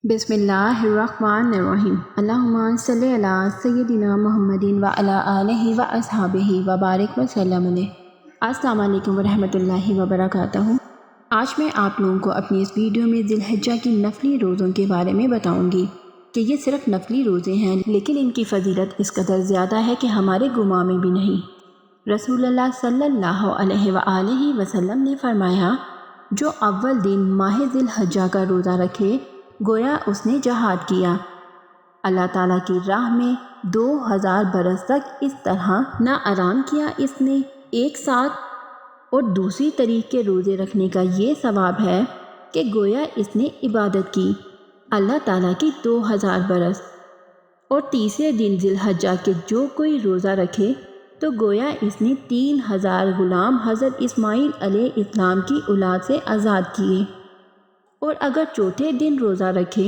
بسم اللہ الرحمن الرحیم۔ اللہم صلی علی سیدنا محمد وعلی آلہ واصحابہ وبارک وسلم علیہ۔ السلام علیکم ورحمۃ اللہ وبرکاتہ۔ آج میں آپ لوگوں کو اپنی اس ویڈیو میں ذی الحجہ کی نفلی روزوں کے بارے میں بتاؤں گی کہ یہ صرف نفلی روزے ہیں، لیکن ان کی فضیلت اس قدر زیادہ ہے کہ ہمارے گمان میں بھی نہیں۔ رسول اللہ صلی اللہ علیہ وآلہ وسلم نے فرمایا، جو اول دن ماہ ذی الحجہ کا روزہ رکھے گویا اس نے جہاد کیا۔ اللہ تعالیٰ کی راہ میں 2000 برس تک اس طرح نہ آرام کیا اس نے ایک ساتھ، اور دوسری طریق کے روزے رکھنے کا یہ ثواب ہے کہ گویا اس نے عبادت کی اللہ تعالیٰ کی 2000 برس۔ اور تیسرے دن ذی الحجہ کے جو کوئی روزہ رکھے تو گویا اس نے 3000 غلام حضرت اسماعیل علیہ السلام کی اولاد سے آزاد کیے۔ اور اگر چوتھے دن روزہ رکھے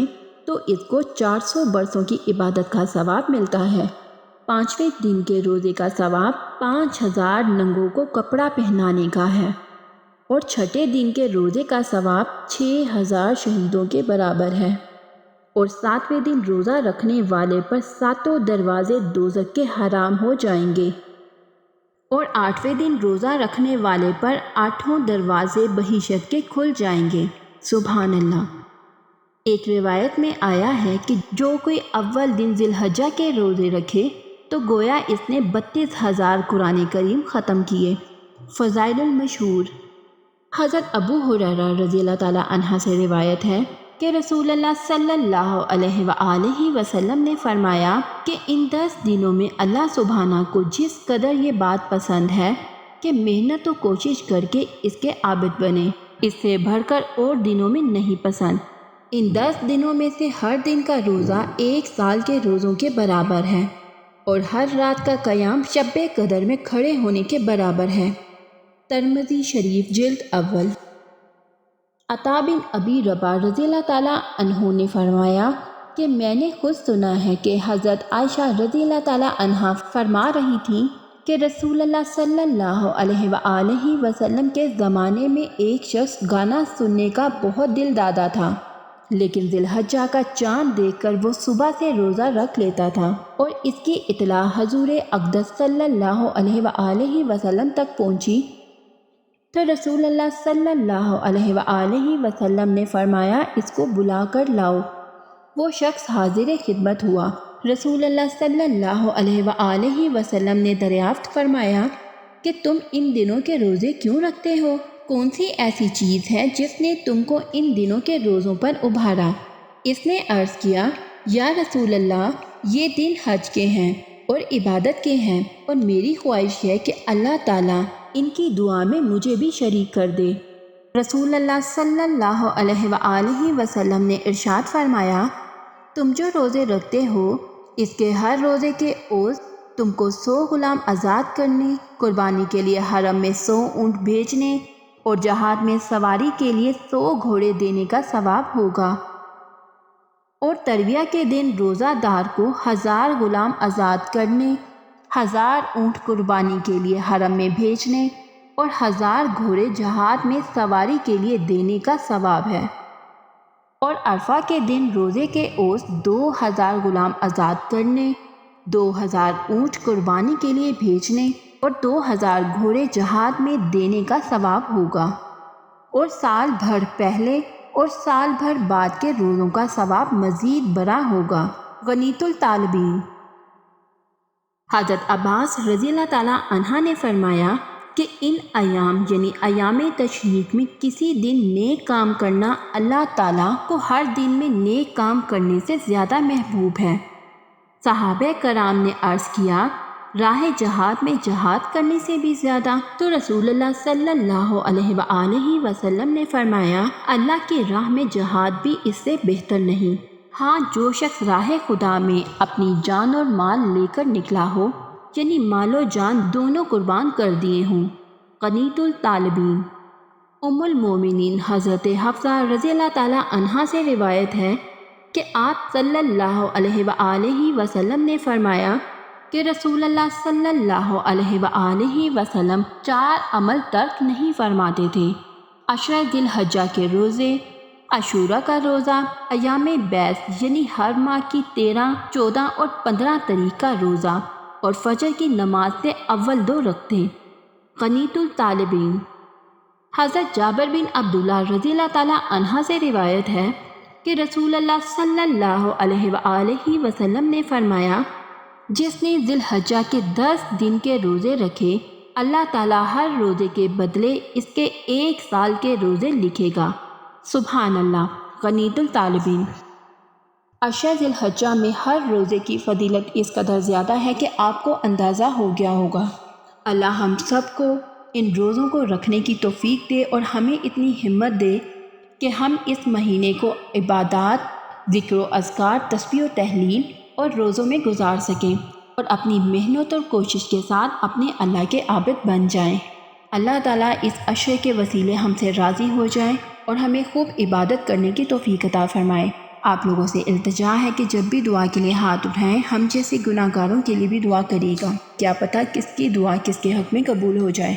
تو اس کو 400 برسوں کی عبادت کا ثواب ملتا ہے۔ پانچویں دن کے روزے کا ثواب 5000 ننگوں کو کپڑا پہنانے کا ہے، اور چھٹے دن کے روزے کا ثواب 6000 شہیدوں کے برابر ہے۔ اور ساتویں دن روزہ رکھنے والے پر 7 دروازے دوزخ کے حرام ہو جائیں گے، اور 8ویں دن روزہ رکھنے والے پر 8 دروازے بہشت کے کھل جائیں گے۔ سبحان اللہ۔ ایک روایت میں آیا ہے کہ جو کوئی اول دن ذی الحجہ کے روزے رکھے تو گویا اس نے 32000 قرآن کریم ختم کیے۔ فضائل المشہور۔ حضرت ابو ہریرہ رضی اللہ تعالیٰ عنہ سے روایت ہے کہ رسول اللہ صلی اللہ علیہ وآلہ وسلم نے فرمایا کہ ان 10 دنوں میں اللہ سبحانہ کو جس قدر یہ بات پسند ہے کہ محنت و کوشش کر کے اس کے عابد بنے، اس سے بڑھ کر اور دنوں میں نہیں پسند۔ ان 10 دنوں میں سے ہر دن کا روزہ 1 سال کے روزوں کے برابر ہے، اور ہر رات کا قیام شب قدر میں کھڑے ہونے کے برابر ہے۔ ترمذی شریف جلد اول۔ عطا بن ابی رباح رضی اللہ تعالیٰ عنہ نے فرمایا کہ میں نے خود سنا ہے کہ حضرت عائشہ رضی اللہ تعالیٰ عنہ فرما رہی تھیں کہ رسول اللہ صلی اللہ علیہ وآلہ وسلم کے زمانے میں ایک شخص گانا سننے کا بہت دل دادا تھا، لیکن ذی الحجہ کا چاند دیکھ کر وہ صبح سے روزہ رکھ لیتا تھا، اور اس کی اطلاع حضور اقدس صلی اللہ علیہ وآلہ وسلم تک پہنچی تو رسول اللہ صلی اللہ علیہ وآلہ وسلم نے فرمایا، اس کو بلا کر لاؤ۔ وہ شخص حاضر خدمت ہوا۔ رسول اللہ صلی اللہ علیہ وآلہ وسلم نے دریافت فرمایا کہ تم ان دنوں کے روزے کیوں رکھتے ہو؟ کون سی ایسی چیز ہے جس نے تم کو ان دنوں کے روزوں پر ابھارا؟ اس نے عرض کیا، یا رسول اللہ، یہ دن حج کے ہیں اور عبادت کے ہیں، اور میری خواہش ہے کہ اللہ تعالیٰ ان کی دعا میں مجھے بھی شریک کر دے۔ رسول اللہ صلی اللہ علیہ وآلہ وسلم نے ارشاد فرمایا، تم جو روزے رکھتے ہو اس کے ہر روزے کے عوض تم کو 100 غلام آزاد کرنے، قربانی کے لیے حرم میں 100 اونٹ بھیجنے، اور جہاد میں سواری کے لیے 100 گھوڑے دینے کا ثواب ہوگا۔ اور ترویہ کے دن روزہ دار کو 1000 غلام آزاد کرنے، 1000 اونٹ قربانی کے لیے حرم میں بھیجنے، اور 1000 گھوڑے جہاد میں سواری کے لیے دینے کا ثواب ہے۔ اور عرفہ کے دن روزے کے عوض 2000 غلام آزاد کرنے، 2000 اونٹ قربانی کے لیے بھیجنے، اور 2000 گھوڑے جہاد میں دینے کا ثواب ہوگا۔ اور سال بھر پہلے اور سال بھر بعد کے روزوں کا ثواب مزید بڑا ہوگا۔ غنیمت الطالبین۔ حضرت عباس رضی اللہ تعالیٰ عنہ نے فرمایا کہ ان ایام یعنی ایام تشریق میں کسی دن نیک کام کرنا اللہ تعالیٰ کو ہر دن میں نیک کام کرنے سے زیادہ محبوب ہے۔ صحابہ کرام نے عرض کیا، راہ جہاد میں جہاد کرنے سے بھی زیادہ؟ تو رسول اللہ صلی اللہ علیہ وآلہ وسلم نے فرمایا، اللہ کی راہ میں جہاد بھی اس سے بہتر نہیں۔ ہاں، جو شخص راہ خدا میں اپنی جان اور مال لے کر نکلا ہو، یعنی مال و جان دونوں قربان کر دیے ہوں۔ غنیمت الطالبین۔ ام المومنین حضرت حفصہ رضی اللہ تعالیٰ عنہا سے روایت ہے کہ آپ صلی اللہ علیہ وآلہ وسلم نے فرمایا کہ رسول اللہ صلی اللہ علیہ وآلہ وسلم 4 عمل ترک نہیں فرماتے تھے: 10 ذی الحجہ کے روزے، عاشورہ کا روزہ ایام بیس یعنی ہر ماہ کی 13، 14 اور 15 تاریخ کا روزہ اور فجر کی نماز سے اول 2 رکعتیں۔ قنیت الطالبین۔ حضرت جابر بن عبداللہ رضی اللہ تعالیٰ عنہ سے روایت ہے کہ رسول اللہ صلی اللہ علیہ وآلہ وسلم نے فرمایا، جس نے ذی الحجہ کے 10 دن کے روزے رکھے، اللہ تعالیٰ ہر روزے کے بدلے اس کے 1 سال کے روزے لکھے گا۔ سبحان اللہ۔ قنیت الطالبین۔ عشرہ ذی الحجہ میں ہر روزے کی فضیلت اس قدر زیادہ ہے کہ آپ کو اندازہ ہو گیا ہوگا۔ اللہ ہم سب کو ان روزوں کو رکھنے کی توفیق دے اور ہمیں اتنی ہمت دے کہ ہم اس مہینے کو عبادات، ذکر و اذکار، تسبیح و تحلیل اور روزوں میں گزار سکیں اور اپنی محنت اور کوشش کے ساتھ اپنے اللہ کے عابد بن جائیں۔ اللہ تعالیٰ اس عشرے کے وسیلے ہم سے راضی ہو جائے اور ہمیں خوب عبادت کرنے کی توفیق عطا فرمائے۔ آپ لوگوں سے التجا ہے کہ جب بھی دعا کے لیے ہاتھ اٹھائیں، ہم جیسے گناہ گاروں کے لیے بھی دعا کریے گا، کیا پتہ کس کی دعا کس کے حق میں قبول ہو جائے۔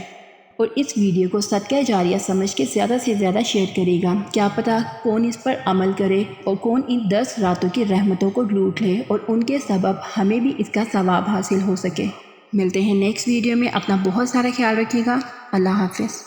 اور اس ویڈیو کو صدقہ جاریہ سمجھ کے زیادہ سے زیادہ شیئر کرے گا، کیا پتہ کون اس پر عمل کرے اور کون ان 10 راتوں کی رحمتوں کو لوٹ لے اور ان کے سبب ہمیں بھی اس کا ثواب حاصل ہو سکے۔ ملتے ہیں نیکسٹ ویڈیو میں، اپنا بہت سارا خیال رکھیے گا۔ اللہ حافظ۔